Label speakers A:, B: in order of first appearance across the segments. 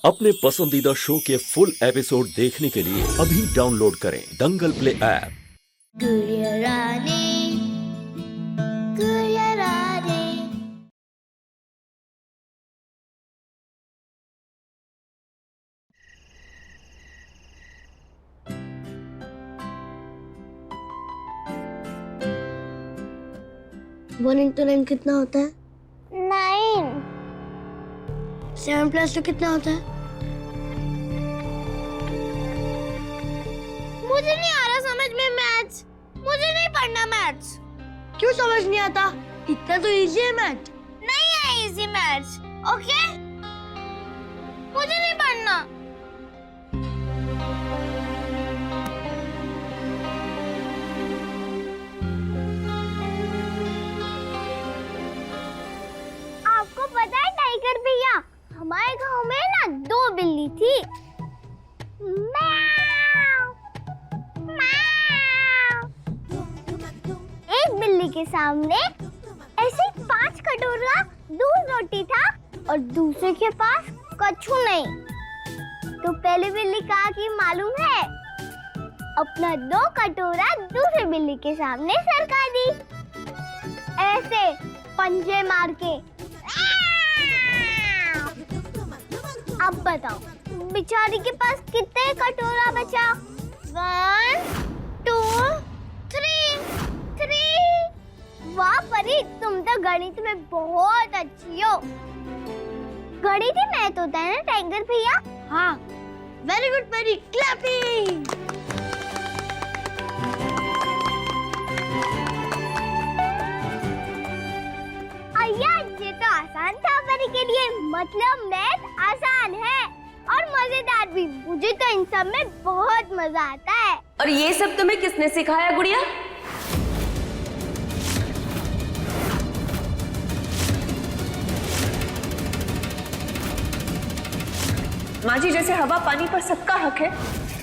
A: अपने पसंदीदा शो के फुल एपिसोड देखने के लिए अभी डाउनलोड करें दंगल प्ले ऐप।
B: गुरियराने, गुरियराने। वन इंटू 9 कितना होता है? 9। 7 + 2 कितना होता है? मुझे नहीं आ रहा समझ में मैथ्स। मुझे नहीं पढ़ना मैथ्स। क्यों समझ नहीं आता? इतना तो इजी है मैथ। नहीं है इजी मैथ्स, ओके? मुझे नहीं पढ़ना। आपको पता है टाइगर भैया, हमारे गांव में ना 2 बिल्ली थी। एक बिल्ली के सामने ऐसे 5 कटोरा दूध रोटी था और दूसरे के पास कछु नहीं। तो पहली बिल्ली कहा कि मालूम है, अपना 2 कटोरा दूसरी बिल्ली के सामने सरका दी, ऐसे पंजे मार के। अब बताओ बेचारी के पास कितने कटोरा बचा? 1 2 3। वाह परी, तुम तो गणित में बहुत अच्छी हो। गणित ही मैथ होता है ना टाइगर भैया? हाँ, वेरी गुड परी, क्लैपिंग। अय्या, ये तो आसान था परी के लिए। मतलब मैथ आसान है और मजेदार भी। मुझे तो इन सब में बहुत मजा आता है।
C: और ये सब तुम्हें किसने सिखाया गुड़िया?
D: माँ जी, जैसे हवा पानी पर सबका हक है,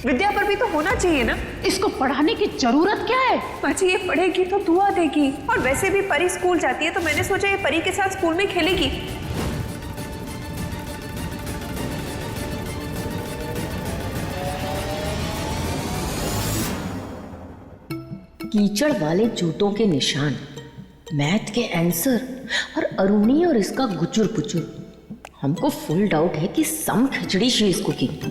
D: विद्या पर भी तो होना चाहिए ना।
E: इसको पढ़ाने की जरूरत क्या है?
D: माँ जी, ये पढ़ेगी तो दुआ देगी। और वैसे भी परी स्कूल जाती है, तो मैंने सोचा ये परी के साथ स्कूल में खेलेगी।
C: कीचड़ वाले जूतों के निशान, मैथ के आंसर और अरुणी और इसका गुचुर पुचुर। हमको फुल डाउट है कि सम खिचड़ी शी इस कुकिंग।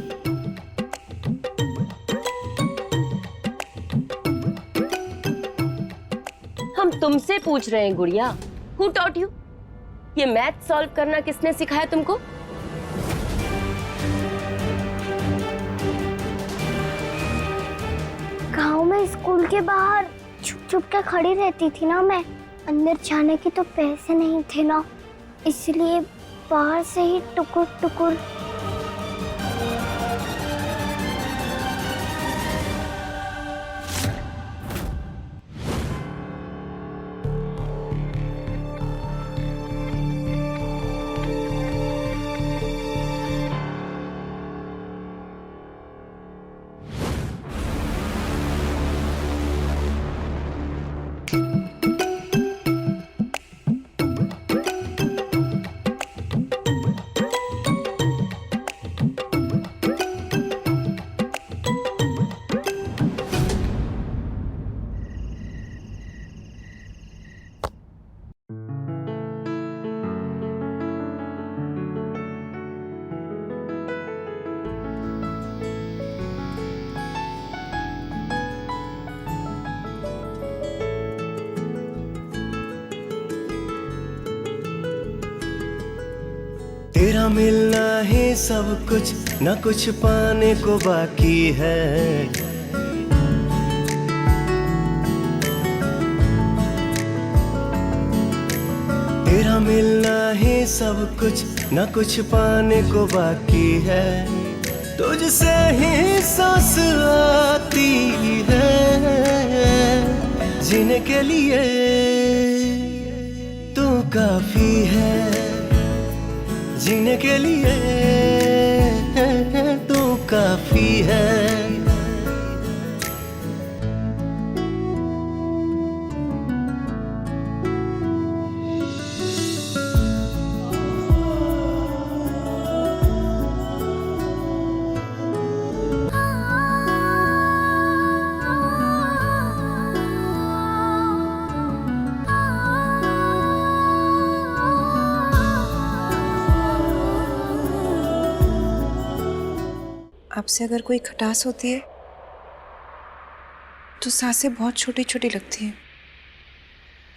C: हम तुमसे पूछ रहे हैं गुड़िया, हु टॉट यू? ये मैथ सॉल्व करना किसने सिखाया तुमको?
B: गाँव में स्कूल के बाहर छुप छुप के खड़ी रहती थी ना मैं। अंदर जाने के तो पैसे नहीं थे ना, इसलिए बाहर से ही टुकुर टुकुर।
F: तेरा मिलना ही सब कुछ, न कुछ पाने को बाकी है। तेरा मिलना ही सब कुछ, न कुछ पाने को बाकी है। तुझसे ही सांस आती है, जीने के लिए तू काफी है। जीने के लिए तू काफी है।
D: आपसे अगर कोई खटास होती है तो सांसें बहुत छोटी छोटी लगती हैं।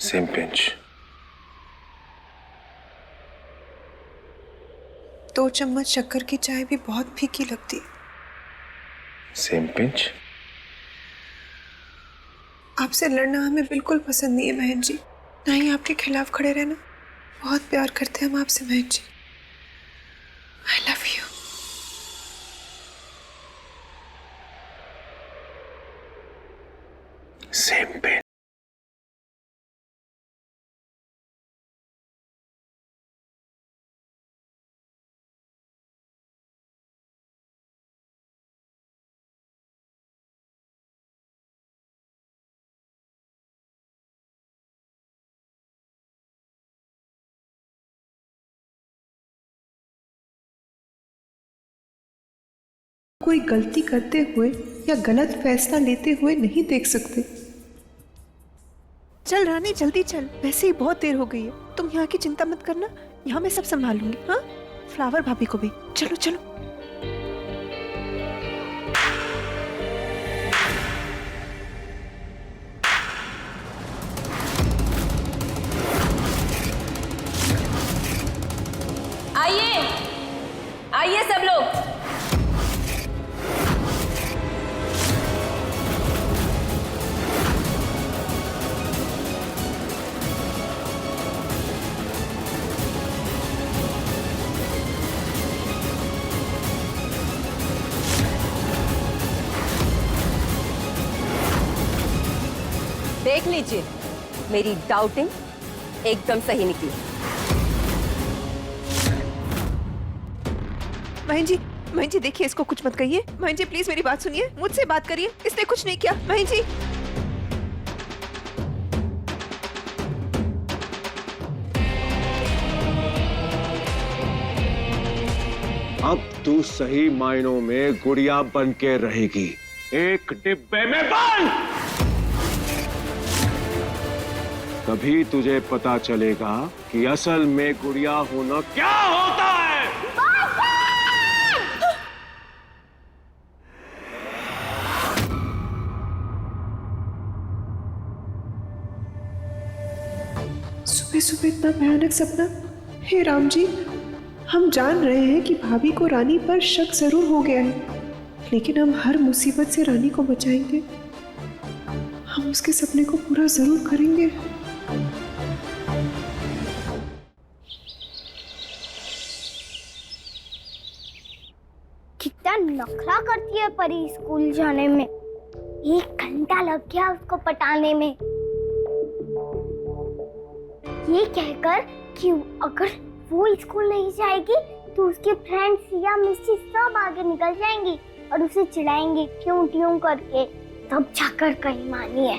F: Same pinch.
D: 2 चम्मच शक्कर की चाय भी बहुत फीकी लगती है।
F: Same pinch.
D: आपसे लड़ना हमें बिल्कुल पसंद नहीं है बहन जी, ना ही आपके खिलाफ खड़े रहना। बहुत प्यार करते हैं हम आपसे बहन जी। I love you.
F: Same pinch.
D: कोई गलती करते हुए या गलत फैसला लेते हुए नहीं देख सकते। चल रानी जल्दी चल, वैसे ही बहुत देर हो गई है। तुम यहाँ की चिंता मत करना, यहाँ मैं सब संभालूंगी। हाँ, फ्लावर भाभी को भी। चलो चलो।
C: आइए आइए सब लोग।
G: देख लीजिए, मेरी डाउटिंग एकदम सही निकली।
D: बहन जी देखिए, इसको कुछ मत कहिए। बहन जी प्लीज मेरी बात सुनिए, मुझसे बात करिए। इसने कुछ नहीं किया। बहन जी
H: अब तू सही मायनों में गुड़िया बन के रहेगी, एक डिब्बे में बंद। तभी तुझे पता चलेगा कि असल में गुड़िया होना क्या होता है।
D: सुबह सुबह इतना भयानक सपना। हे राम जी, हम जान रहे हैं कि भाभी को रानी पर शक जरूर हो गया है, लेकिन हम हर मुसीबत से रानी को बचाएंगे। हम उसके सपने को पूरा जरूर करेंगे।
B: कितना नखरा करती है परी स्कूल जाने में। 1 घंटा लग गया उसको पटाने में, ये कहकर कि अगर वो स्कूल नहीं जाएगी तो उसके फ्रेंड्स या मिस्सी सब आगे निकल जाएंगी और उसे चिढ़ाएंगे क्यों ट्यूं करके, तब जाकर कहीं मानी है।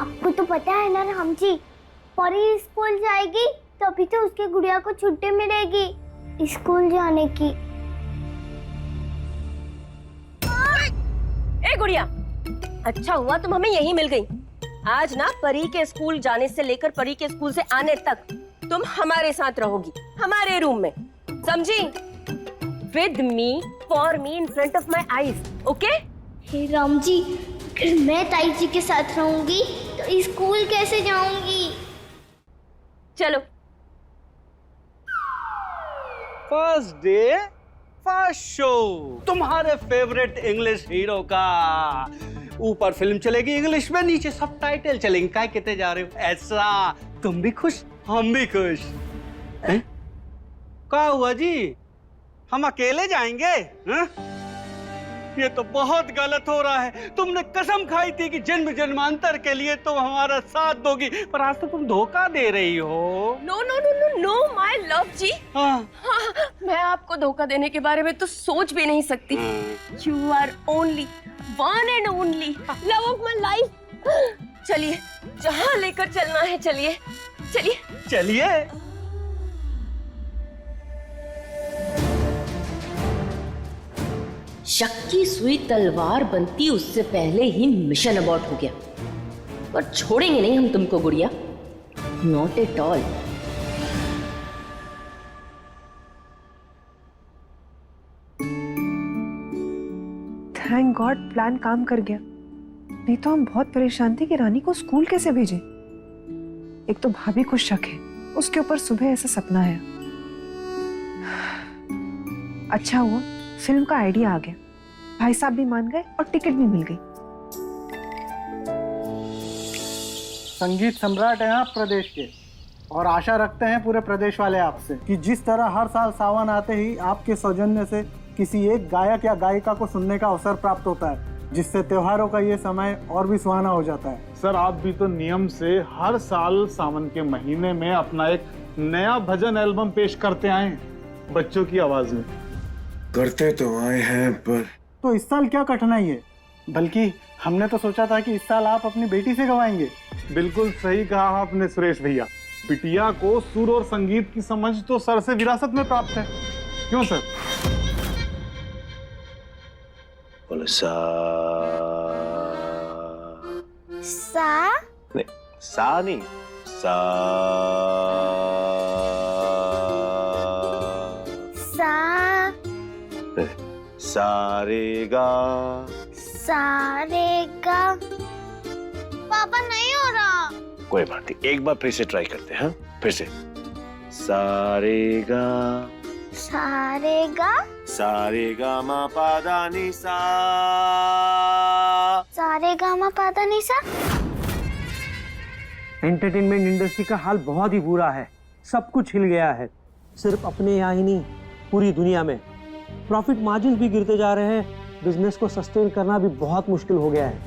B: आपको तो पता है ना राम जी, परी स्कूल जाएगी तभी तो उसके गुड़िया को छुट्टी मिलेगी स्कूल जाने की।
G: ए गुड़िया, अच्छा हुआ तुम हमें यहीं मिल गई। आज ना परी के स्कूल जाने से लेकर परी के स्कूल से आने तक तुम हमारे साथ रहोगी, हमारे रूम में, समझी? With me, for me, in front of my eyes, okay?
B: हे राम जी, अगर मैं ताई जी के साथ रहूंगी तो स्कूल कैसे जाऊंगी?
G: चलो।
I: फर्स्ट डे फर्स्ट शो, तुम्हारे फेवरेट इंग्लिश हीरो का। ऊपर फिल्म चलेगी इंग्लिश में, नीचे सबटाइटल चलेंगे। क्या कहते जा रहे हो? ऐसा तुम भी खुश, हम भी खुश। क्या हुआ जी, हम अकेले जाएंगे? ये तो बहुत गलत हो रहा है। तुमने कसम खाई थी कि जन्म जन्मांतर के लिए तुम हमारा साथ दोगी, पर आज तो तुम धोखा दे रही हो।
G: No no no no no my love ji.
I: हाँ।
G: मैं आपको धोखा देने के बारे में तो सोच भी नहीं सकती। You are only one and only love of my life. चलिए, जहाँ लेकर चलना है चलिए चलिए
I: चलिए।
C: शक की सुई तलवार बनती उससे पहले ही मिशन अबॉर्ट हो गया। पर छोड़ेंगे नहीं हम तुमको गुड़िया, not at all.
D: Thank God plan काम कर गया, नहीं तो हम बहुत परेशान थे कि रानी को स्कूल कैसे भेजें। एक तो भाभी को शक है, उसके ऊपर सुबह ऐसा सपना है। अच्छा हुआ फिल्म का आइडिया आ गया, भाई साहब भी मान गए और टिकट भी मिल गई।
J: संगीत सम्राट हैं आप प्रदेश के, और आशा रखते हैं पूरे प्रदेश वाले आपसे कि जिस तरह हर साल सावन आते ही आपके सौजन्य से किसी एक गायक या गायिका को सुनने का अवसर प्राप्त होता है, जिससे त्योहारों का ये समय और भी सुहाना हो जाता है।
K: सर आप भी तो नियम से हर साल सावन के महीने में अपना एक नया भजन एल्बम पेश करते आए हैं बच्चों की आवाज में।
F: करते तो आए हैं, पर
J: तो इस साल क्या कठिनाई है? बल्कि हमने तो सोचा था कि इस साल आप अपनी बेटी से गवाएंगे।
K: बिल्कुल सही कहा आपने सुरेश भैया, बिटिया को सुर और संगीत की समझ तो सर से विरासत में प्राप्त है। क्यों सर?
F: बोले सा नहीं, सा नहीं, सा सारेगा
B: पापा नहीं हो रहा।
F: कोई बात नहीं, एक बार फिर से ट्राई करते हैं। फिर से सारेगा सारेगा मा पादा नी सा
L: एंटरटेनमेंट इंडस्ट्री का हाल बहुत ही बुरा है, सब कुछ हिल गया है। सिर्फ अपने यहाँ ही नहीं, पूरी दुनिया में प्रॉफिट मार्जिन भी गिरते जा रहे हैं, बिजनेस को सस्टेन करना भी बहुत मुश्किल हो गया है।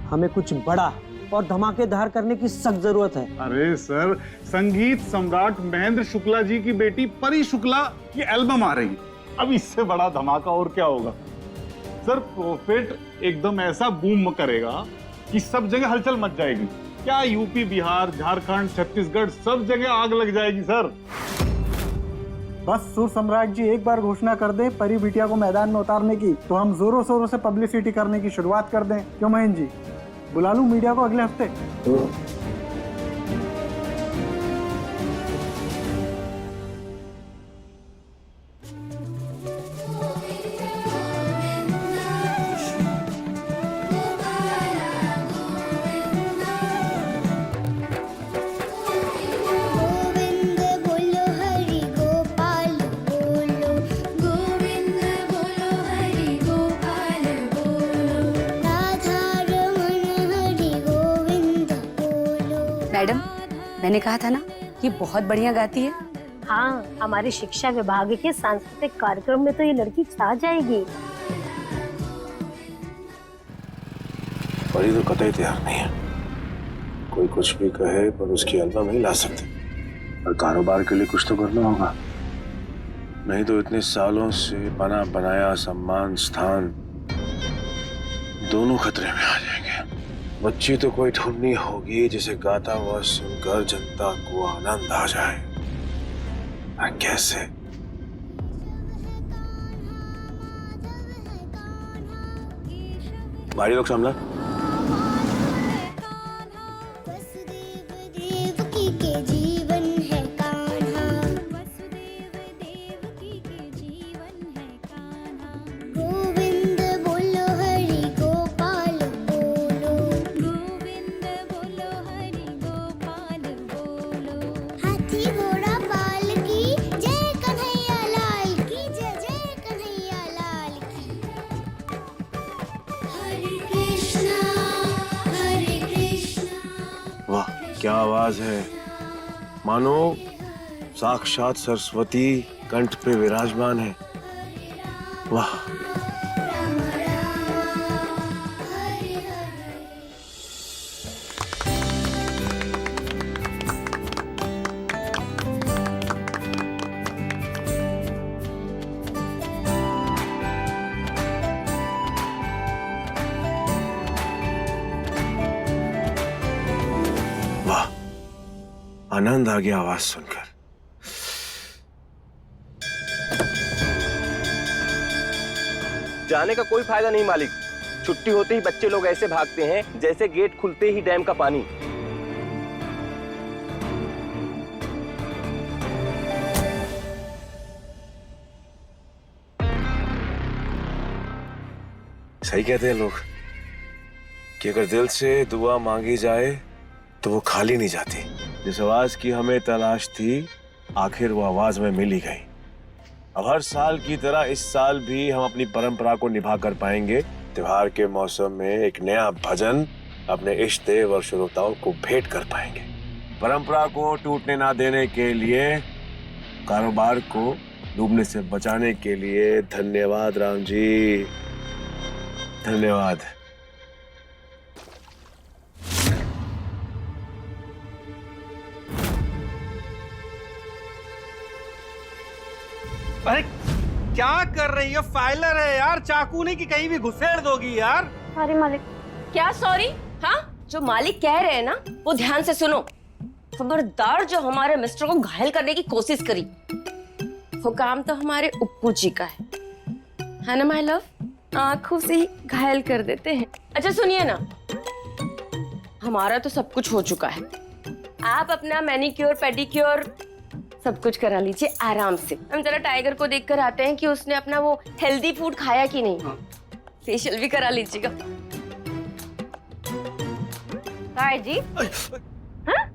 L: हमें कुछ बड़ा और धमाकेदार करने की सख्त जरूरत है।
K: अरे सर, संगीत सम्राट महेंद्र शुक्ला जी की बेटी परी शुक्ला की एल्बम आ रही है, अब इससे बड़ा धमाका और क्या होगा? सर प्रॉफिट एकदम ऐसा बूम करेगा कि सब जगह हलचल मच जाएगी। क्या यूपी, बिहार, झारखंड, छत्तीसगढ़ सब जगह आग लग जाएगी सर।
J: बस सुर सम्राट जी एक बार घोषणा कर दें परी बिटिया को मैदान में उतारने की, तो हम जोरों शोरों से पब्लिसिटी करने की शुरुआत कर दें। क्यों महेंद्र जी, बुला लूं मीडिया को अगले हफ्ते?
E: मैडम, मैंने कहा था ना कि बहुत बढ़िया गाती है।
G: हाँ, हमारे शिक्षा विभाग के सांस्कृतिक कार्यक्रम में तो ये लड़की छा जाएगी।
F: परी तो कतई तैयार नहीं है, कोई कुछ भी कहे पर उसकी एल्बम नहीं ला सकते। और कारोबार के लिए कुछ तो करना होगा, नहीं तो इतने सालों से बना बनाया सम्मान स्थान दोनों खतरे में आ जाएंगे। बच्ची तो कोई ढूंढनी होगी जिसे गाता हुआ सुनकर जनता को आनंद आ जाए। कैसे? भारी लोग सामला। क्या आवाज है, मानो साक्षात सरस्वती कंठ पे विराजमान है। वाह! आनंद आ गया आवाज सुनकर।
M: जाने का कोई फायदा नहीं मालिक, छुट्टी होते ही बच्चे लोग ऐसे भागते हैं जैसे गेट खुलते ही डैम का पानी।
F: सही कहते हैं लोग कि अगर दिल से दुआ मांगी जाए तो वो खाली नहीं जाती। जिस आवाज की हमें तलाश थी आखिर वो आवाज में मिल ही गई। अब हर साल की तरह इस साल भी हम अपनी परंपरा को निभा कर पाएंगे। त्योहार के मौसम में एक नया भजन अपने इष्ट देव और श्रोताओं को भेंट कर पाएंगे। परंपरा को टूटने ना देने के लिए, कारोबार को डूबने से बचाने के लिए धन्यवाद राम जी, धन्यवाद।
I: अरे क्या कर रही हो? फाइलर है यार, चाकू नहीं कि कहीं भी घुसेड़ दोगी यार।
G: सॉरी मालिक। क्या सॉरी? हाँ, जो मालिक कह रहे हैं ना वो ध्यान से सुनो। खबरदार जो हमारे मिस्टर को घायल करने की कोशिश करी, वो काम तो हमारे उप्पू जी का है ना माय लव? आंखों से ही घायल कर देते हैं। अच्छा सुनिए ना, हमारा तो सब कुछ हो चुका है। आप अपना मैनिक्योर पेडिक्योर सब कुछ करा लीजिए आराम से। हम जरा टाइगर को देखकर आते हैं कि उसने अपना वो हेल्दी फूड खाया कि नहीं। फेशियल भी करा लीजिएगा। काय जी? हाँ?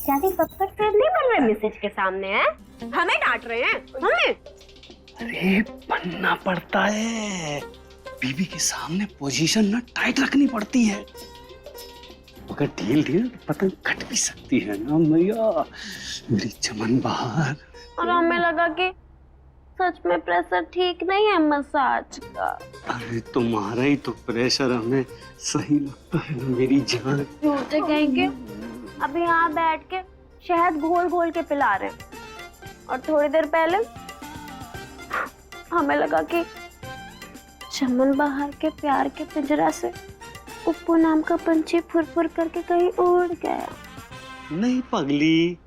B: शादी पक्का नहीं बन रहे मैसेज के सामने है?
G: हमें डांट रहे हैं? हमें?
I: अरे बनना पड़ता है, बीवी के सामने पोजीशन ना टाइट रखनी पड़ती है। अगर ढील ढील पतंग कट भी सकती है ना मैया, मेरी चमन बहार।
B: और हमें लगा कि सच में प्रेशर ठीक नहीं है मसाज का।
I: अरे तुम्हारा ही तो प्रेशर हमें सही लगता है ना मेरी जान।
B: झूठे कहेंगे, अभी यहाँ बैठ के शहद घोल घोल के पिला रहे हैं और थोड़ी देर पहले हमें लगा कि चमन बहार के प्यार के पिंजरा से उप्पू नाम का पंछी फुर करके कहीं उड़ गया।
I: नहीं पगली,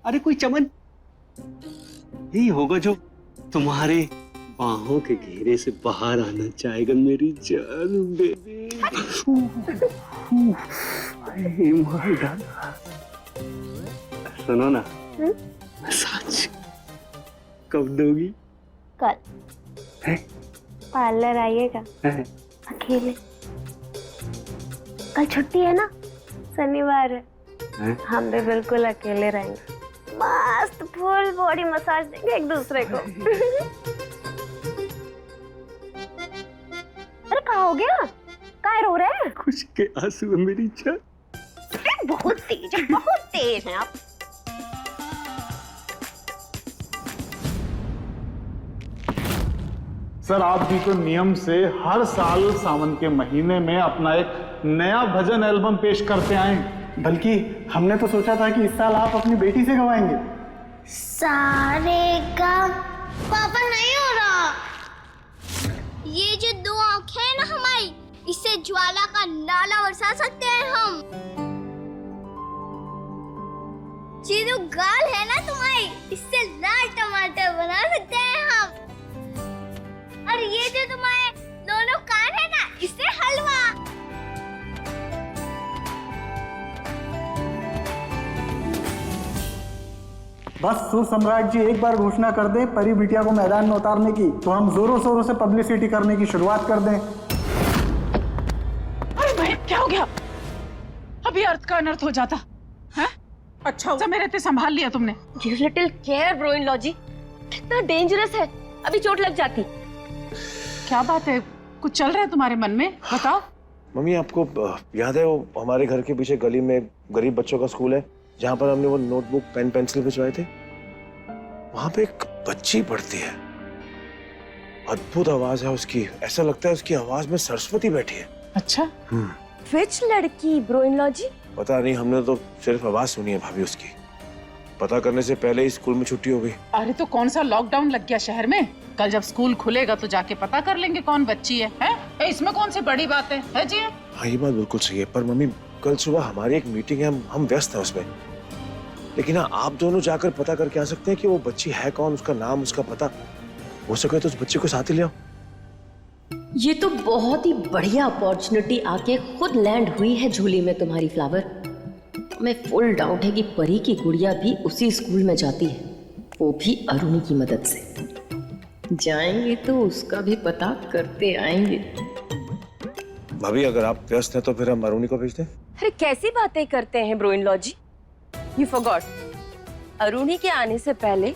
I: अरे कोई चमन यही होगा जो तुम्हारे बाहों के घेरे से बाहर आना चाहेगा मेरी जान बेबी। सुनो ना, मसाज कब दोगी?
B: कल
I: है?
B: पार्लर आइएगा
I: है?
B: अकेले। कल छुट्टी है ना, शनिवार है। हम भी बिल्कुल अकेले रहेंगे, मस्त फुल बॉडी मसाज देंगे एक दूसरे को। अरे कहाँ हो गया? कहाँ रो रहे हैं?
I: खुशी के आंसू है मेरी जान।
B: बहुत तेज हैं आप।
K: सर आप भी तो नियम से हर साल सावन के महीने में अपना एक नया भजन एल्बम पेश करते आए,
J: बल्कि हमने तो सोचा था कि इस साल आप अपनी बेटी से गवाएंगे।
B: सारे का पापा नहीं हो रहा। ये जो दो आंखें हैं ना हमारी, इससे ज्वाला का नाला बरसा सकते हैं हम। ये जो गाल है ना तुम्हारी, इससे लाल टमाटर बना सकते हैं हम। और ये जो तुम्हारे दोनों कान है ना, इससे हलवा।
J: बस सुर सम्राट जी एक बार घोषणा कर दें परी बिटिया को मैदान में उतारने की, तो हम जोरों शोरों से पब्लिसिटी करने की शुरुआत कर दें।
N: अरे भाई क्या हो गया? अभी अर्थ का अनर्थ हो जाता है। अच्छा समय रहते संभाल लिया तुमने।
G: You little care bro in law जी, कितना डेंजरस है, अभी चोट लग जाती।
N: क्या बात है, कुछ चल रहा है तुम्हारे मन में? बताओ।
F: मम्मी आपको याद है वो हमारे घर के पीछे गली में गरीब बच्चों का स्कूल है जहाँ पर हमने वो नोटबुक पेन पेंसिल भिजवाए थे? वहां पे एक बच्ची पढ़ती है, अद्भुत आवाज है उसकी, ऐसा लगता है उसकी आवाज में सरस्वती बैठी है।
N: अच्छा
G: Which लड़की ब्रो इन लॉ जी?
F: पता नहीं, हमने तो सिर्फ आवाज सुनी है भाभी उसकी। पता करने से पहले ही स्कूल में छुट्टी हो गई।
N: अरे तो कौन सा लॉकडाउन लग गया शहर में? कल जब स्कूल खुलेगा तो जाके पता कर लेंगे कौन बच्ची है? इसमें कौन सी बड़ी बात है जी?
F: हाँ ये बात बिल्कुल सही है, पर मम्मी कल सुबह हमारी एक मीटिंग है, हम व्यस्त हैं उसमें। लेकिन हाँ आप दोनों जाकर पता करके आ सकते हैं कि वो बच्ची है कौन, उसका नाम, उसका पता। हो सके तो उस बच्ची को साथ ही ले आओ।
C: ये तो बहुत ही बढ़िया अपॉर्चुनिटी आके खुद लैंड हुई है झूली में तुम्हारी फ्लावर। हमें फुल डाउट है कि परी की गुड़िया भी उसी स्कूल में जाती है, वो भी अरुणी की मदद से। जाएंगे तो उसका भी पता करते आएंगे।
F: भाभी अगर आप व्यस्त हैं तो फिर हम अरुणी को भेज दें।
G: अरे कैसी बातें करते हैं bro in law ji, you forgot, Aruni के आने से पहले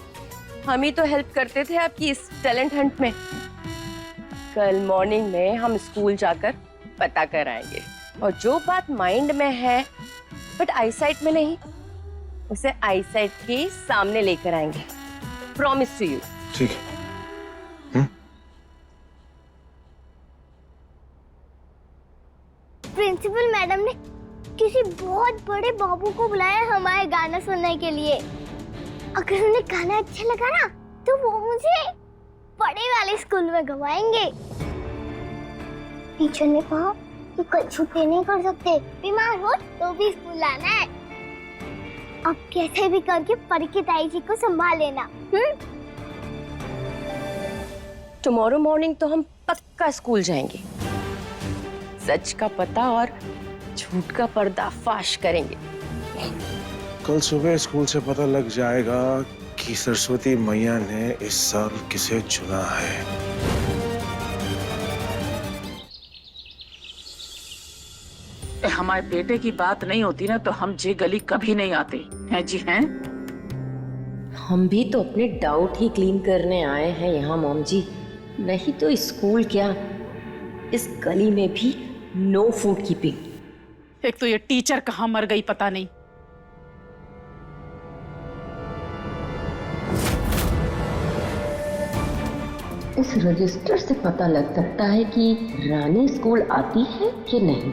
G: हम ही तो हेल्प करते थे आपकी इस टैलेंट हंट में। कल मॉर्निंग में हम स्कूल जाकर पता कराएंगे और जो बात माइंड में है बट आईसाइट में नहीं, उसे आईसाइट के सामने लेकर आएंगे, प्रॉमिस टू यू।
F: ठीक है।
B: प्रिंसिपल मैडम ने किसी बहुत बड़े बाबू को बुलाया हमारे गाना सुनने के लिए। अगर उन्हें गाना अच्छा लगा ना तो वो मुझे बड़े वाले स्कूल में गवाएंगे। टीचर ने कहा कि कल छुट्टी नहीं कर सकते, बीमार हो तो भी स्कूल आना है। अब कैसे भी करके परी की ताई जी को संभाल लेना।
G: टुमारो मॉर्निंग तो हम पक्का स्कूल जाएंगे, सच का पता और झूठ का पर्दाफाश करेंगे।
F: कल सुबह स्कूल से पता लग जाएगा कि सरस्वती मैया ने इस साल किसे चुना है।
N: हमारे बेटे की बात नहीं होती ना तो हम जे गली कभी नहीं आते हैं जी हैं।
C: हम भी तो अपने डाउट ही क्लीन करने आए हैं यहाँ मॉम जी, नहीं तो स्कूल क्या, इस गली में भी नो फूड कीपिंग।
N: एक तो ये टीचर कहाँ मर गई पता नहीं।
C: इस रजिस्टर से पता लग सकता है कि रानी स्कूल आती है कि नहीं।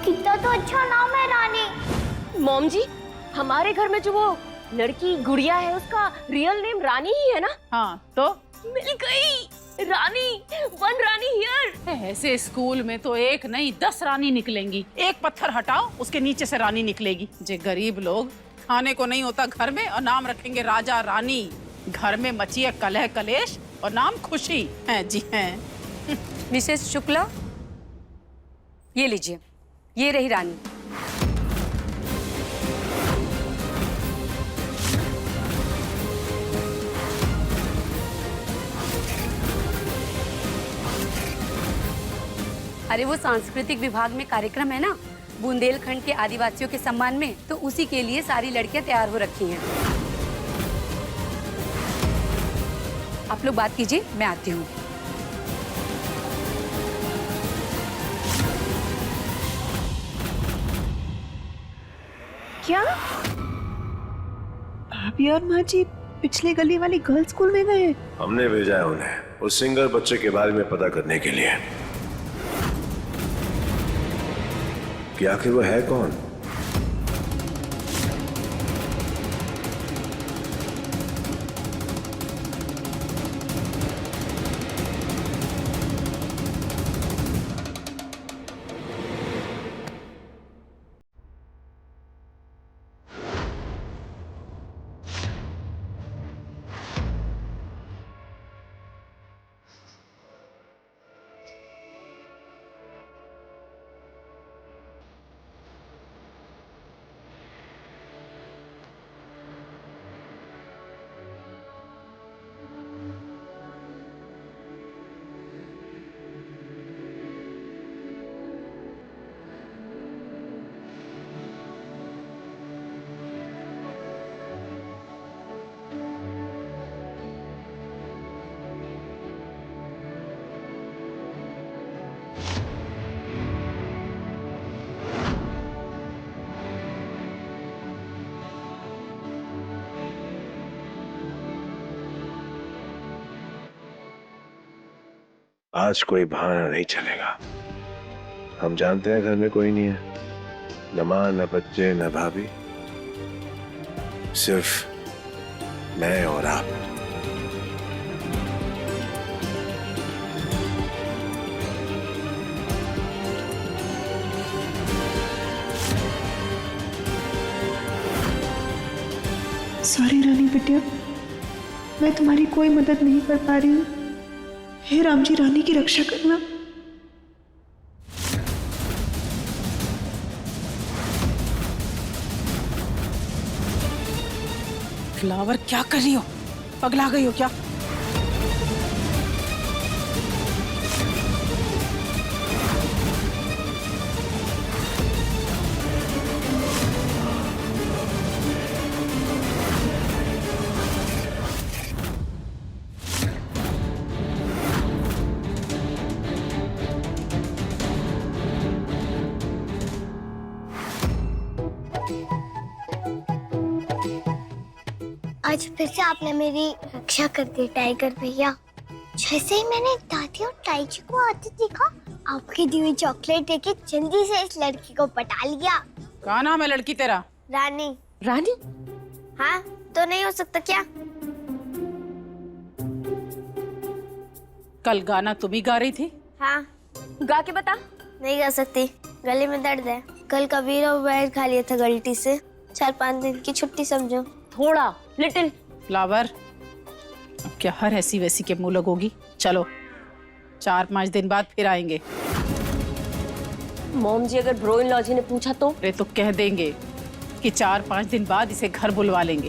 B: कितना तो अच्छा नाम है रानी।
G: मॉम जी, हमारे घर में जो वो लड़की गुड़िया है उसका रियल नेम रानी ही है ना?
N: हाँ तो
G: मिल गई, रानी, वन रानी हियर।
N: ऐसे स्कूल में तो एक नहीं 10 रानी निकलेंगी। एक पत्थर हटाओ उसके नीचे से रानी निकलेगी। जे गरीब लोग खाने को नहीं होता घर में और नाम रखेंगे राजा रानी। घर में मची है कलह कलेश और नाम खुशी है जी हैं।
E: मिसेस शुक्ला, ये लीजिए, ये रही रानी। अरे वो सांस्कृतिक विभाग में कार्यक्रम है ना बुंदेलखंड के आदिवासियों के सम्मान में, तो उसी के लिए सारी लड़कियां तैयार हो रखी हैं। आप लोग बात कीजिए, मैं आती हूँ।
D: क्या भाभी और माँ जी पिछले गली वाली गर्ल्स स्कूल में गए?
F: हमने भेजा है उन्हें उस सिंगर बच्चे के बारे में पता करने के लिए कि आखिर वो है कौन। आज कोई बहाना नहीं चलेगा। हम जानते हैं घर में कोई नहीं है, न माँ न बच्चे न भाभी, सिर्फ मैं और आप।
D: सॉरी रानी बिटिया, मैं तुम्हारी कोई मदद नहीं कर पा रही हूँ। हे राम जी, रानी की रक्षा करना।
N: फ्लावर क्या कर रही हो? पगला गई हो क्या?
B: आज फिर से आपने मेरी रक्षा कर दी टाइगर भैया। जैसे ही मैंने दादी और ताई जी को आते देखा, आपकी दी हुई चॉकलेट देके जल्दी से इस लड़की को पटा लिया।
N: क्या नाम है लड़की तेरा?
B: रानी।
G: रानी?
B: हाँ, तो नहीं हो सकता क्या?
N: कल गाना तुम ही गा रही थी?
B: हाँ।
G: गा के बता।
B: नहीं गा सकती, गले में दर्द है। कल कबीर और बैर खा लिया था गलती से। 4-5 दिन की छुट्टी समझो।
G: थोड़ा, लिटिल।
N: फ्लावर, अब क्या हर ऐसी वैसी के मुंह लगोगी? चलो 4-5 दिन बाद फिर आएंगे।
G: मॉम जी, अगर ब्रो इन लॉ जी ने पूछा तो?
N: अरे तो कह देंगे कि 4-5 दिन बाद इसे घर बुलवा लेंगे।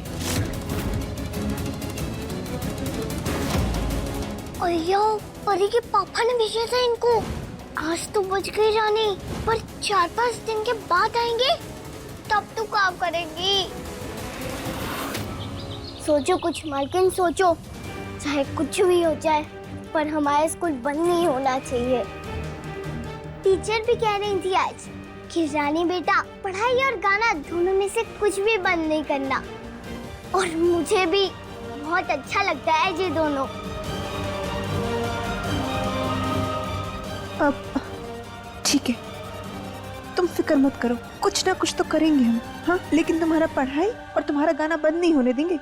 B: अयो, परी के पापा ने भेजा था इनको। आज तो बच गई रानी, पर 4-5 दिन के बाद आएंगे, तब तो काम करेंगी। सोचो कुछ मालकिन, सोचो। चाहे कुछ भी हो जाए, पर हमारा स्कूल बंद नहीं होना चाहिए। टीचर भी कह रही थी आज कि रानी बेटा, पढ़ाई और गाना दोनों में से कुछ भी बंद नहीं करना। और मुझे भी बहुत अच्छा लगता है ये दोनों।
D: अब ठीक है, तुम फिक्र मत करो, कुछ ना कुछ तो करेंगे हम। हाँ, लेकिन तुम्हारा पढ़ाई और तुम्हारा गाना बंद नहीं होने देंगे।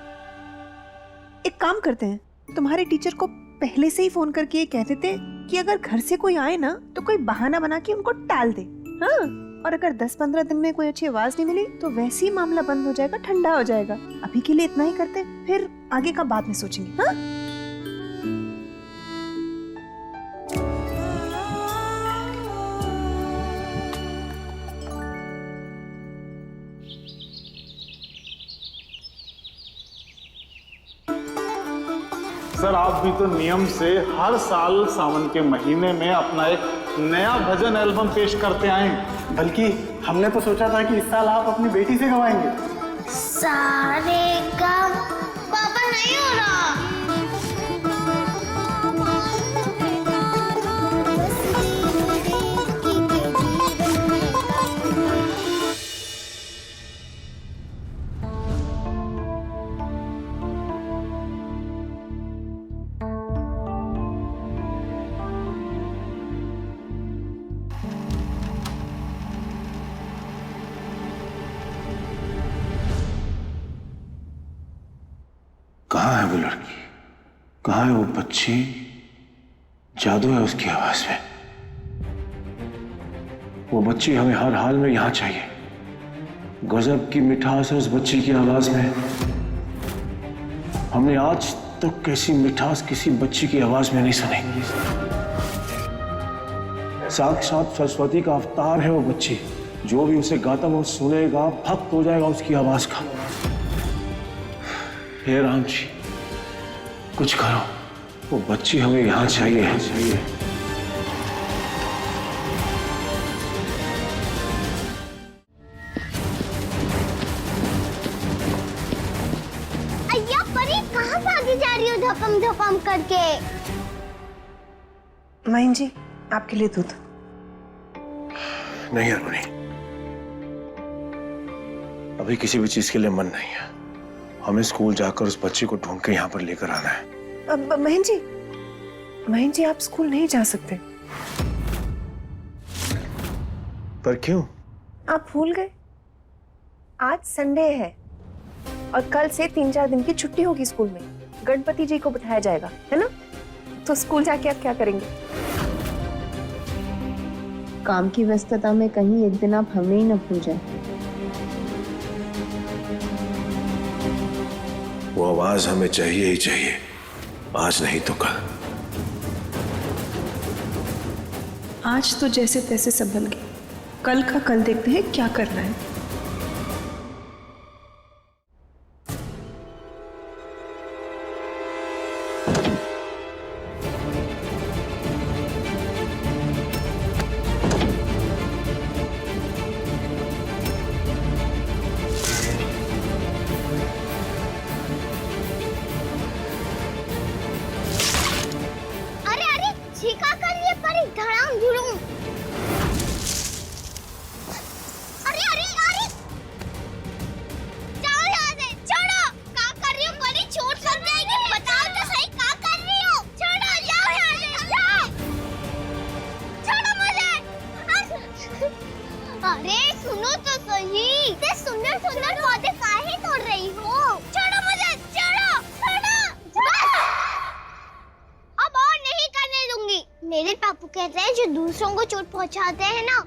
D: एक काम करते हैं, तुम्हारे टीचर को पहले से ही फोन करके ये कह देते कि अगर घर से कोई आए ना तो कोई बहाना बना के उनको टाल दे। हाँ, और अगर 10-15 दिन में कोई अच्छी आवाज नहीं मिली तो वैसे ही मामला बंद हो जाएगा, ठंडा हो जाएगा। अभी के लिए इतना ही करते, फिर आगे का बाद में सोचेंगे। हाँ?
K: सर, आप भी तो नियम से हर साल सावन के महीने में अपना एक नया भजन एल्बम पेश करते आए।
J: बल्कि हमने तो सोचा था कि इस साल आप अपनी बेटी से गवाएंगे।
B: सारे गम पापा नहीं हो रहा।
F: कहाँ है वो लड़की? कहाँ है वो बच्ची? जादू है उसकी आवाज में। वो बच्ची हमें हर हाल में यहां चाहिए। गजब की मिठास है उस बच्ची की आवाज में। हमने आज तक कैसी मिठास किसी बच्ची की आवाज में नहीं सुनी। साक्षात सरस्वती का अवतार है वो बच्ची। जो भी उसे गाता वो सुनेगा, भक्त हो जाएगा उसकी आवाज का। हे राम जी, कुछ करो, वो बच्ची हमें यहां चाहिए।
B: अय्या परी, कहाँ भागी जा रही हो धपम धपम करके?
D: माइन जी, आपके लिए दूध।
F: नहीं अरुणी, अभी किसी भी चीज के लिए मन नहीं है। हमें स्कूल जाकर उस बच्ची को ढूंढ के यहाँ पर लेकर आना है।
D: महेंद्र जी, आप स्कूल नहीं जा सकते।
F: पर क्यों?
D: आप भूल गए, आज संडे है और कल से 3-4 दिन की छुट्टी होगी स्कूल में। गणपति जी को बिठाया जाएगा, है ना? तो स्कूल जाके आप क्या करेंगे?
O: काम की व्यस्तता में कहीं एक दिन आप हमें ही न भूल जाए।
F: वो आवाज हमें चाहिए ही चाहिए, आज नहीं तो कल।
D: आज तो जैसे तैसे संभल गए, कल का कल देखते हैं क्या करना है।
B: छीका कर ये परी धड़ाम धुड़ूम। अरे अरे अरे जाओ यहाँ से, छोड़ो। क्या कर रही हो परी, चोट लग जाएगी। बताओ तो सही क्या कर रही हो। छोड़ो, जाओ यहाँ से, जाओ। छोड़ो मुझे। अरे सुनो तो सही, इतने सुंदर सुंदर पौधे काहे तोड़ रही हो। छोड़ो मुझे, छोड़ो छोड़ो। अब और नहीं करने दूंगी। मेरे पापू कहते हैं जो दूसरों को चोट पहुंचाते हैं ना,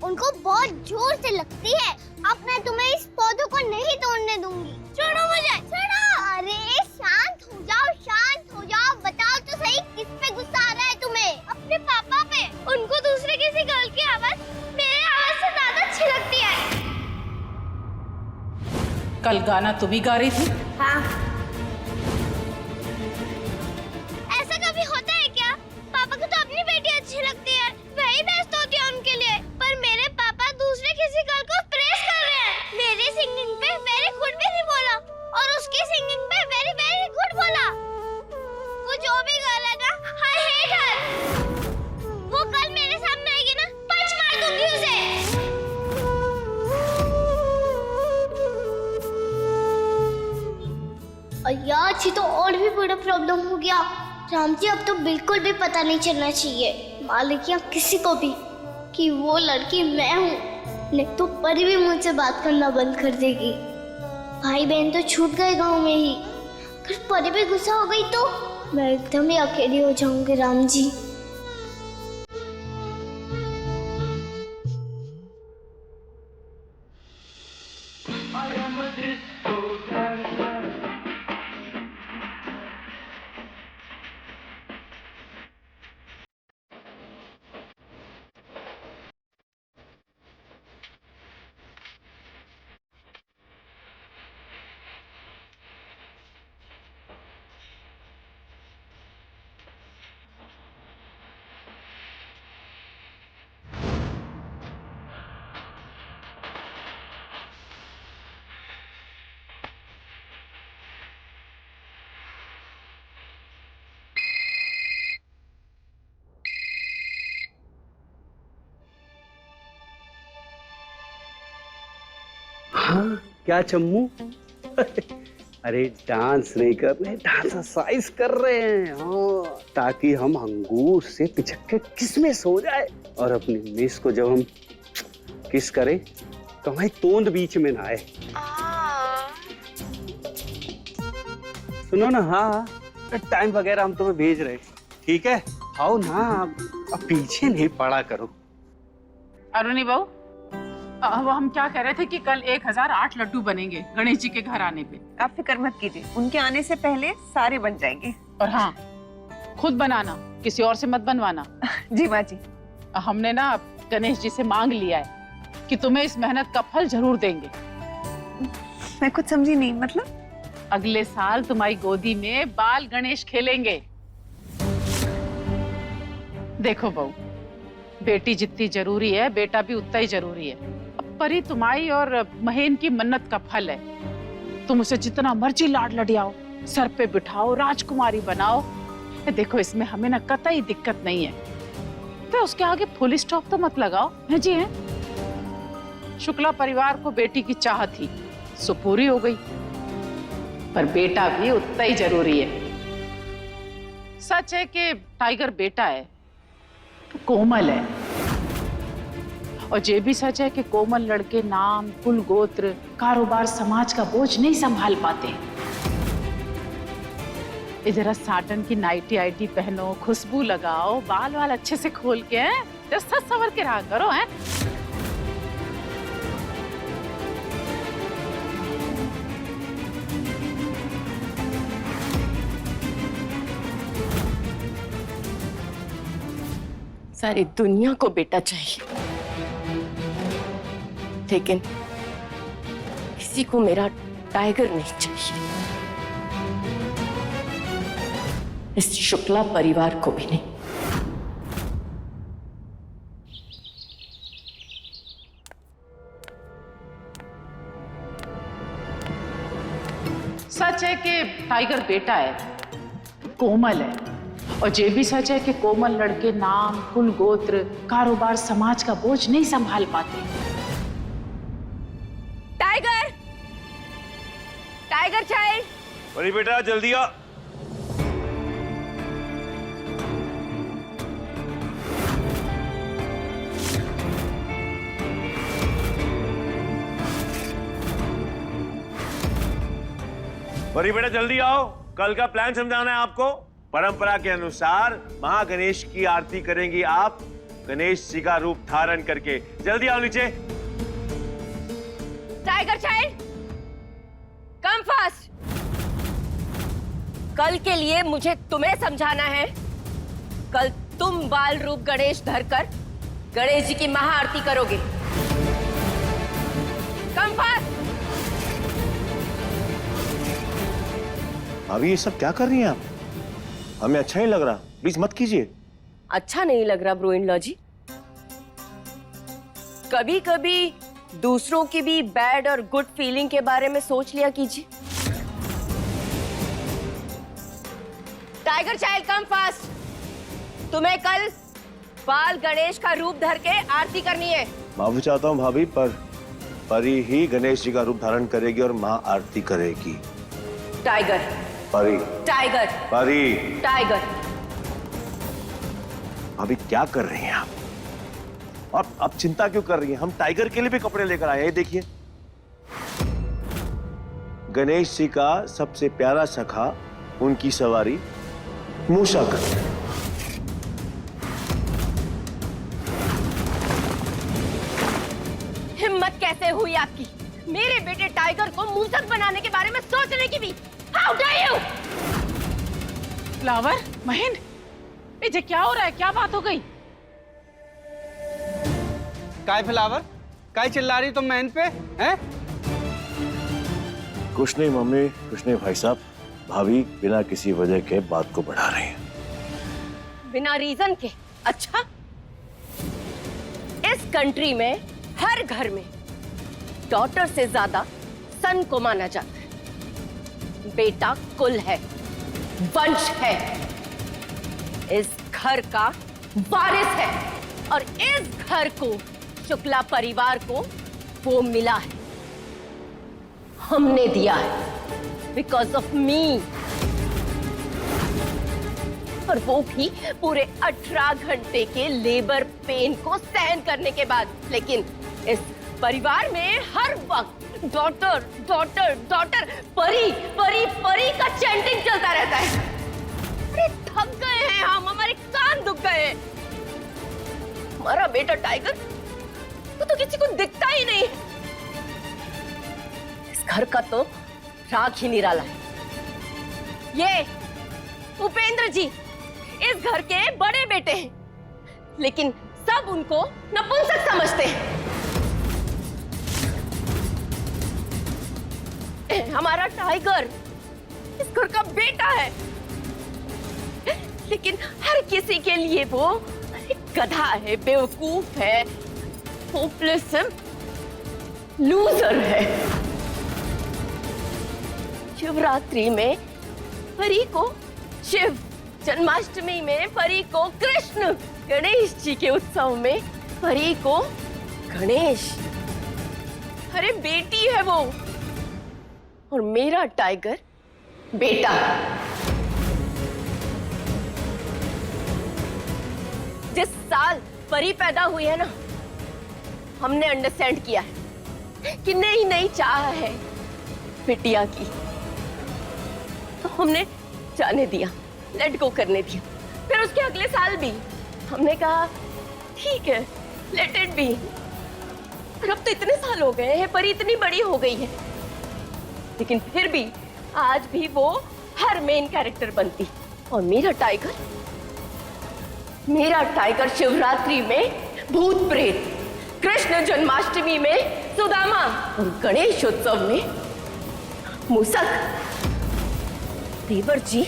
B: उनको बहुत जोर से लगती है। अब मैं तुम्हें इस पौधों को नहीं तोड़ने दूंगी। छोड़ो मुझे, छोड़ो। अरे शांत हो जाओ, शांत हो जाओ। बताओ तो सही किस पे गुस्सा आ रहा है तुम्हें? अपने पापा पे। उनको दूसरे किसी गर्ल की आवाज मेरे आवाज से ज्यादा अच्छी लगती है।
N: कल गाना तुम ही गा रही थी?
B: हाँ। ऐसा कभी होता है क्या? पापा को तो अपनी बेटी अच्छी लगती है, वही बेस्ट होती है उनके लिए। पर मेरे पापा दूसरे किसी गर्ल को प्रेस कर रहे हैं। मेरी सिंगिंग पे वेरी गुड भी नहीं बोला और उसकी सिंगिंग पे वेरी वेरी गुड बोला। वो जो भी गर्ल है ना, आई हेट हर। वो कल मेरे सामने आएगी ना, पंच मार दूंगी उसे। यार ये तो और भी बड़ा प्रॉब्लम हो गया। राम जी, अब तो बिल्कुल भी पता नहीं चलना चाहिए मालिक या किसी को भी कि वो लड़की मैं हूँ, नहीं तो परी भी मुझसे बात करना बंद कर देगी। भाई बहन तो छूट गए गांव में ही, अगर परी भी गुस्सा हो गई तो मैं एकदम ही अकेली हो जाऊंगी। राम जी,
I: हाँ क्या चम्मू? अरे डांस नहीं कर रहे, डांस एक्सरसाइज कर रहे हैं। हाँ, ताकि हम अंगूर से पिचक के किस में सो जाए और अपनी मिस को जब हम किस करें तो हमारी तोंद बीच में ना आए। सुनो ना, हाँ टाइम वगैरह हम तुम्हें भेज रहे, ठीक है? आओ ना, अब पीछे नहीं पड़ा करो।
N: अरुणी बहू, अब हम क्या कह रहे थे कि कल 1008 लड्डू बनेंगे गणेश जी के घर आने पे।
P: आप फिक्र मत कीजिए, उनके आने से पहले सारे बन जाएंगे।
N: और हाँ, खुद बनाना, किसी और से मत बनवाना।
P: जी माँ जी।
N: हमने ना गणेश जी से मांग लिया है कि तुम्हें इस मेहनत का फल जरूर देंगे।
P: मैं कुछ समझी नहीं, मतलब?
N: अगले साल तुम्हारी गोदी में बाल गणेश खेलेंगे। देखो बहू, बेटी जितनी जरूरी है बेटा भी उतना ही जरूरी है। अब परी तुम्हारी और महेन की मन्नत का फल है। तुम उसे जितना मर्जी लाड लडियाओ, सर पे बिठाओ, राजकुमारी बनाओ। देखो इसमें हमें ना कतई दिक्कत नहीं है, तो उसके आगे फुल स्टॉप तो मत लगाओ। है जी है? शुक्ला परिवार को बेटी की चाह थी, सो पूरी हो गई, पर बेटा भी उतना ही जरूरी है। सच है कि टाइगर बेटा है, कोमल है, और ये भी सच है कि कोमल लड़के नाम, कुल, गोत्र, कारोबार, समाज का बोझ नहीं संभाल पाते। इधर साटन की नाइटी आईटी पहनो, खुशबू लगाओ, बाल वाल अच्छे से खोल के सज संवर के रहा करो। हैं
G: सारी दुनिया को बेटा चाहिए, लेकिन किसी को मेरा टाइगर नहीं चाहिए, इस शुक्ला परिवार को भी नहीं।
N: सच है कि टाइगर बेटा है, कोमल है, और ये भी सच है कि कोमल लड़के नाम, कुल, गोत्र, कारोबार, समाज का बोझ नहीं संभाल पाते।
G: Tiger, tiger child.
H: परी बेटा जल्दी आ। परी बेटा जल्दी आओ, कल का प्लान समझाना है आपको। परंपरा के अनुसार महागणेश की आरती करेंगी आप, गणेश जी का रूप धारण करके। जल्दी आओ नीचे।
G: Tiger child, come fast. कल के लिए मुझे तुम्हें समझाना है। कल तुम बाल रूप गणेश धरकर गणेश जी की महाआरती करोगे। Come fast.
H: अभी ये सब क्या कर रही हैं आप? हमें अच्छा नहीं लग रहा, प्लीज मत कीजिए।
G: अच्छा नहीं लग रहा ब्रो इन लॉ जी? कभी कभी दूसरों की भी बैड और गुड फीलिंग के बारे में सोच लिया कीजिए। Tiger child come fast. तुम्हें कल बाल गणेश का रूप धर के आरती करनी है।
H: माफी चाहता हूँ भाभी, पर परी ही गणेश जी का रूप धारण करेगी और महा आरती करेगी।
G: टाइगर,
H: परी,
G: टाइगर,
H: परी,
G: टाइगर।
H: अभी क्या कर रही हैं आप? और अब चिंता क्यों कर रही हैं? हम टाइगर के लिए भी कपड़े लेकर आए हैं, देखिए। गणेश जी का सबसे प्यारा सखा, उनकी सवारी मूषक।
G: हिम्मत कैसे हुई आपकी मेरे बेटे टाइगर को मूसक बनाने के बारे में सोचने की भी? How dare you?
N: Flower, Mahendra, ये क्या हो रहा है? क्या बात हो गई?
I: काय फ्लावर, काय चिल्ला रही तुम महेंद्र पे? हैं?
H: कुछ नहीं मम्मी, कुछ नहीं भाई साहब। भाभी बिना किसी वजह के बात को बढ़ा रही हैं।
G: बिना रीजन के? अच्छा, इस कंट्री में हर घर में डॉटर से ज्यादा सन को माना जाता है। बेटा कुल है, वंश है, इस घर का वारिस है, और इस घर को, शुक्ला परिवार को वो मिला है, हमने दिया है, बिकॉज ऑफ मी। और वो भी पूरे 18 घंटे के लेबर पेन को सहन करने के बाद। लेकिन इस परिवार में हर वक्त डॉटर डॉटर डॉटर, परी परी परी का चैंटिंग चलता रहता है। अरे थक गए हैं हम, हमारे कान दुख गए। हमारा बेटा टाइगर तो किसी को दिखता ही नहीं। इस घर का तो राख ही निराला है। ये उपेंद्र जी इस घर के बड़े बेटे हैं, लेकिन सब उनको नपुंसक समझते हैं। हमारा टाइगर इस घर का बेटा है, लेकिन हर किसी के लिए वो गधा है, बेवकूफ है, होपलेस है, लूजर है। शिवरात्रि में परी को शिव, जन्माष्टमी में परी को कृष्ण, गणेश जी के उत्सव में परी को गणेश। अरे बेटी है वो, और मेरा टाइगर बेटा। जिस साल परी पैदा हुई है ना, हमने अंडरस्टैंड किया है कि नई नई चाह है बिटिया की, तो हमने जाने दिया, लेट गो करने दिया। फिर उसके अगले साल भी हमने कहा ठीक है, लेट इट बी। और अब तो इतने साल हो गए हैं, परी इतनी बड़ी हो गई है, लेकिन फिर भी आज भी वो हर मेन कैरेक्टर बनती। और मेरा टाइगर मेरा टाइगर शिवरात्रि में भूत प्रेत, कृष्ण जन्माष्टमी में सुदामा और गणेश उत्सव में मूसक। देवर जी,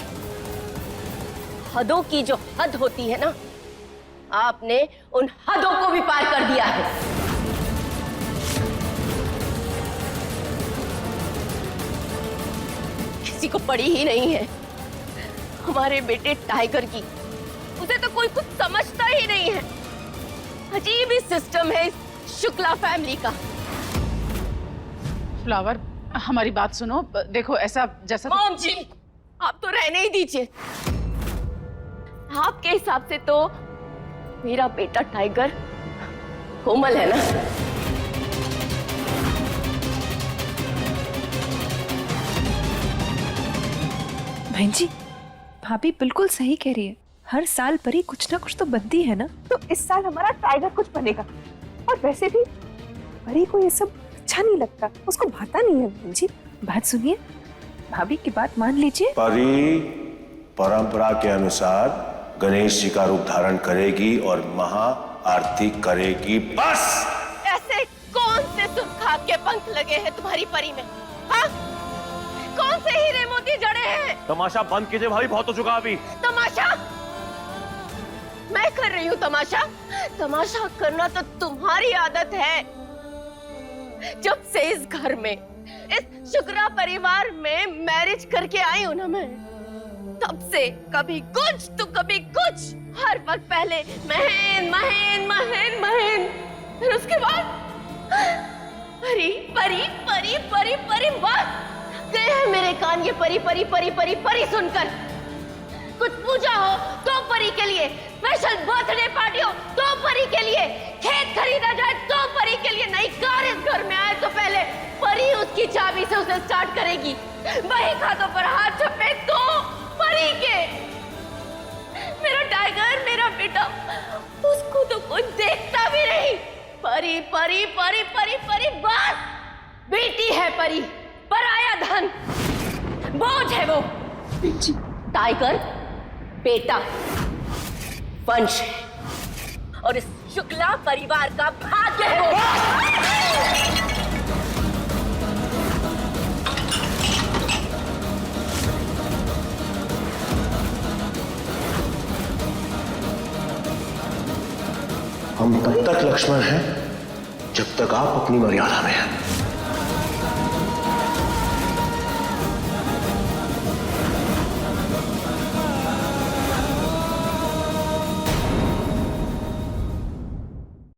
G: हदों की जो हद होती है ना, आपने उन हदों को भी पार कर दिया है। किसी को पड़ी ही नहीं है हमारे बेटे टाइगर की। उसे तो कोई कुछ समझता ही नहीं है। अजीब ही सिस्टम है इस शुक्ला फैमिली का।
N: फ्लावर, हमारी बात सुनो। देखो ऐसा जैसा
G: मॉम जी, आप तो रहने ही दीजिए। आपके हिसाब से तो मेरा बेटा टाइगर कोमल है ना?
D: बहन जी, भाभी बिल्कुल सही कह रही है। हर साल परी कुछ ना कुछ तो बनती है ना।
P: तो इस साल हमारा टाइगर कुछ बनेगा। और वैसे भी
D: परी को ये सब अच्छा नहीं लगता, उसको भाता नहीं है। बहन जी, बात सुनिए, भाभी की बात मान लीजिए।
F: परी परंपरा के अनुसार गणेश जी का रूप धारण करेगी और महा आरती करेगी, बस।
G: ऐसे कौन से सुर्खा के पंख लगे हैं तुम्हारी परी में? हाँ? कौन से हीरे मोती जड़े हैं?
H: तमाशा बंद कीजिए भाभी, बहुत हो चुका अभी।
G: तमाशा? मैं कर रही हूँ तमाशा? तमाशा करना तो तुम्हारी आदत है। जब से इस घर में, इस शुक्ला परिवार में मैरिज करके आई हूं ना मैं, तब से कभी कुछ तो कभी कुछ, हर वक्त पहले महन महन महन महन, फिर उसके बाद परी परी परी परी परी। बस गए हैं मेरे कान ये परी परी परी परी परी सुनकर। कुछ पूजा हो तो परी के लिए, स्पेशल बर्थडे पार्टी हो तो परी के लिए, खेत खरीदा जाए तो परी के लिए, नई कार इस घर में आए तो पहले परी उसकी चाबी से उसे स्टार्ट करेगी, वही खातों पर हाथ छपे तो परी के। मेरा टाइगर, मेरा बेटा, उसको तो कोई देखता भी नहीं। परी परी परी परी परी, बस बेटी है परी, पराया धन, बोझ है वो। टाइगर बेटा, वंश है और इस शुक्ला परिवार का भाग्य है वो।
F: हम तब तक लक्ष्मण हैं जब तक आप अपनी मर्यादा में हैं।